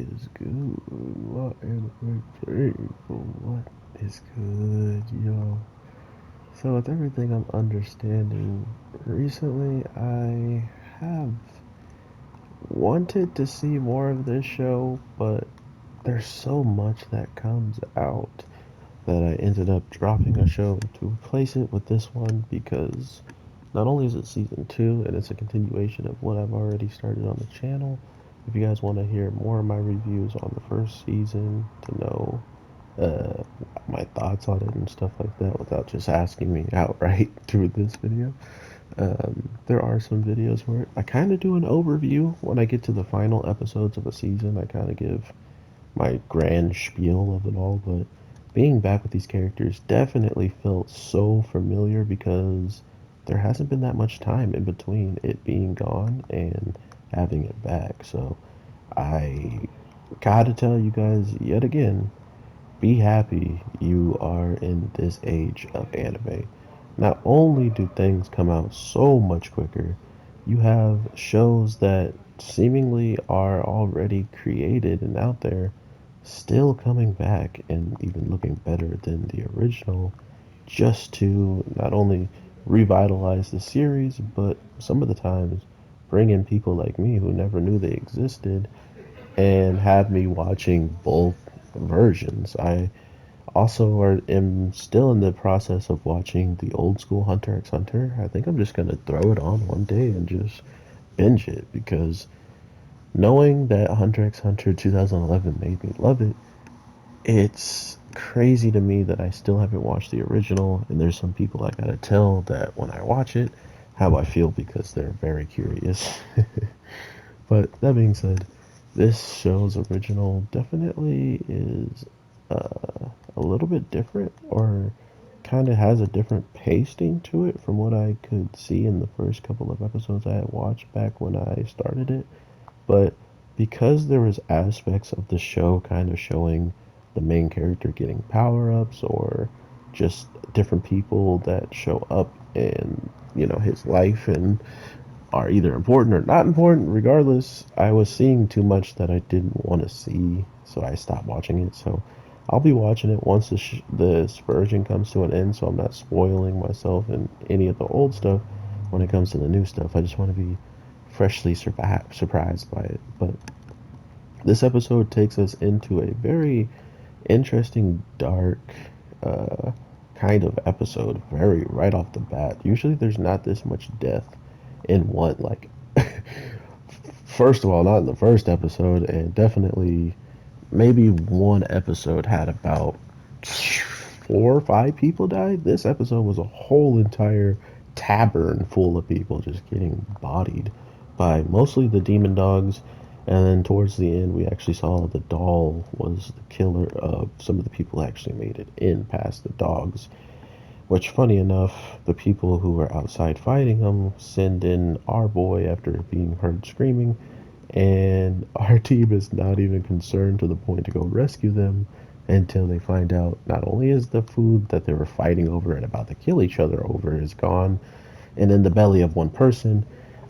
is good? What anime playing? What is good, yo? So with everything I'm understanding, recently I have wanted to see more of this show, but there's so much that comes out that I ended up dropping a show to replace it with this one because not only is it season 2 and it's a continuation of what I've already started on the channel. If you guys want to hear more of my reviews on the first season to know uh, my thoughts on it and stuff like that without just asking me outright through this video, there are some videos where I kind of do an overview when I get to the final episodes of a season. I kind of give my grand spiel of it all, but being back with these characters definitely felt so familiar because there hasn't been that much time in between it being gone and having it back. So I gotta tell you guys yet again, be happy you are in this age of anime. Not only do things come out so much quicker, you have shows that seemingly are already created and out there still coming back and even looking better than the original just to not only revitalize the series, but some of the times bring in people like me who never knew they existed and have me watching both versions. I also am still in the process of watching the old school Hunter x Hunter. I think I'm just gonna throw it on one day and just binge it because knowing that Hunter x Hunter 2011 made me love it, it's crazy to me that I still haven't watched the original, and there's some people I gotta tell that when I watch it, how I feel because they're very curious. But that being said, this show's original definitely is a little bit different, or kind of has a different pasting to it from what I could see in the first couple of episodes I had watched back when I started it. But because there was aspects of the show kind of showing the main character getting power-ups or just different people that show up in, his life and are either important or not important, regardless, I was seeing too much that I didn't want to see, so I stopped watching it. So I'll be watching it once this version comes to an end, so I'm not spoiling myself in any of the old stuff when it comes to the new stuff. I just want to be freshly surprised by it. But this episode takes us into a very interesting, dark, uh, kind of episode, very right off the bat. Usually there's not this much death in one, like, first of all, not in the first episode, and definitely maybe one episode had about 4 or 5 people died. This episode was a whole entire tavern full of people just getting bodied by mostly the demon dogs. And then towards the end, we actually saw the doll was the killer of some of the people who actually made it in past the dogs. Which, funny enough, the people who were outside fighting him send in our boy after being heard screaming, and our team is not even concerned to the point to go rescue them until they find out not only is the food that they were fighting over and about to kill each other over is gone and in the belly of one person.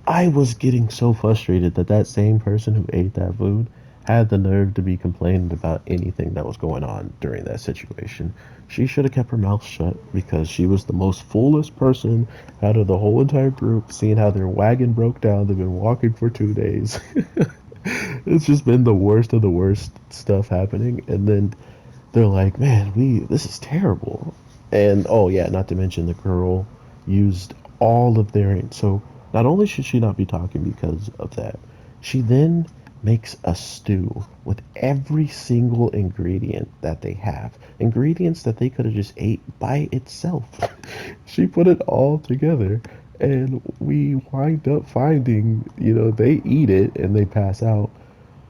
I was getting so frustrated that that same person who ate that food had the nerve to be complaining about anything that was going on during that situation. She should have kept her mouth shut because she was the most foolish person out of the whole entire group, seeing how their wagon broke down. They've been walking for 2 days. It's just been the worst of the worst stuff happening. And then they're like, man, this is terrible. And oh yeah, not to mention the girl used all of their, so not only should she not be talking because of that, she then makes a stew with every single ingredient that they have. Ingredients that they could have just ate by itself. She put it all together and we wind up finding, they eat it and they pass out.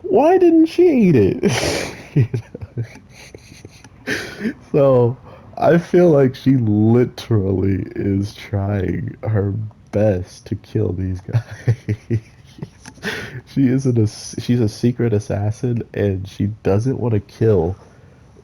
Why didn't she eat it? You know? So I feel like she literally is trying her best to kill these guys. She's a secret assassin and she doesn't want to kill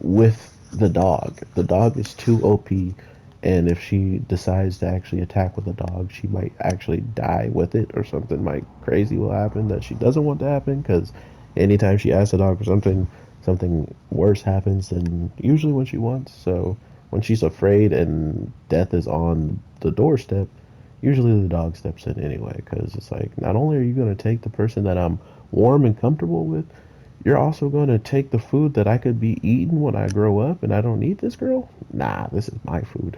with the dog. The dog is too OP, and if she decides to actually attack with the dog, she might actually die with it or something like crazy will happen that she doesn't want to happen because Anytime she asks the dog for something, something worse happens than usually when she wants. So when she's afraid and death is on the doorstep, usually the dog steps in anyway, because it's like, not only are you going to take the person that I'm warm and comfortable with, you're also going to take the food that I could be eating when I grow up and I don't need this girl? Nah, this is my food.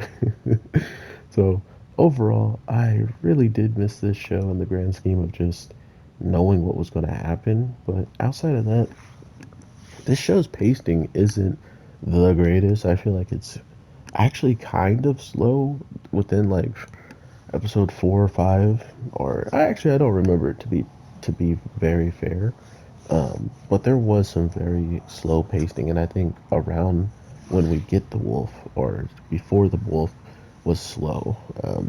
So, overall, I really did miss this show in the grand scheme of just knowing what was going to happen. But outside of that, this show's pacing isn't the greatest. I feel like it's actually kind of slow within like episode 4 or 5, or I don't remember it to be very fair. But there was some very slow pacing, and I think around when we get the wolf or before the wolf was slow.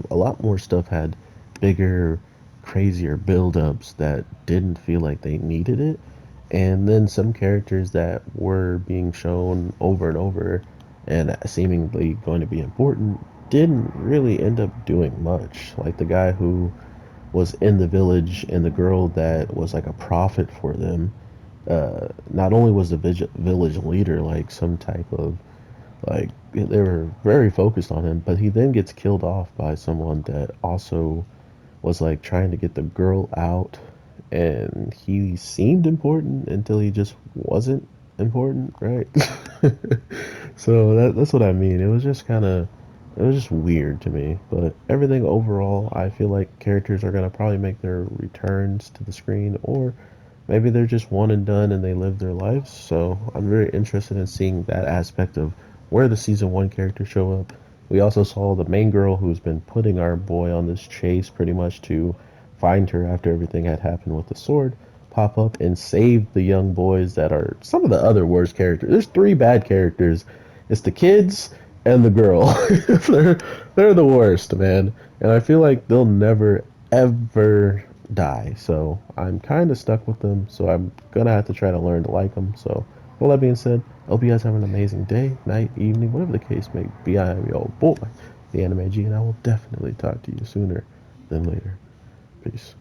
A lot more stuff had bigger, crazier build-ups that didn't feel like they needed it, and then some characters that were being shown over and over and seemingly going to be important didn't really end up doing much. Like the guy who was in the village and the girl that was like a prophet for them. Not only was the village leader like some type of like they were very focused on him, but he then gets killed off by someone that also was like trying to get the girl out, and he seemed important until he just wasn't important, right? So that's what I mean. It was just kind of it was just weird to me, but everything overall, I feel like characters are gonna probably make their returns to the screen, or maybe they're just one and done and they live their lives. So I'm very interested in seeing that aspect of where the season one characters show up. We also saw the main girl who's been putting our boy on this chase pretty much to find her after everything had happened with the sword pop up and save the young boys that are some of the other worst characters. There's three bad characters. It's the kids and the girl. They're the worst, man. And I feel like they'll never ever die. So I'm kind of stuck with them. So I'm gonna have to try to learn to like them. So with all that being said, I hope you guys have an amazing day, night, evening, whatever the case may be. I am your boy, the Anime G, and I will definitely talk to you sooner than later. Peace.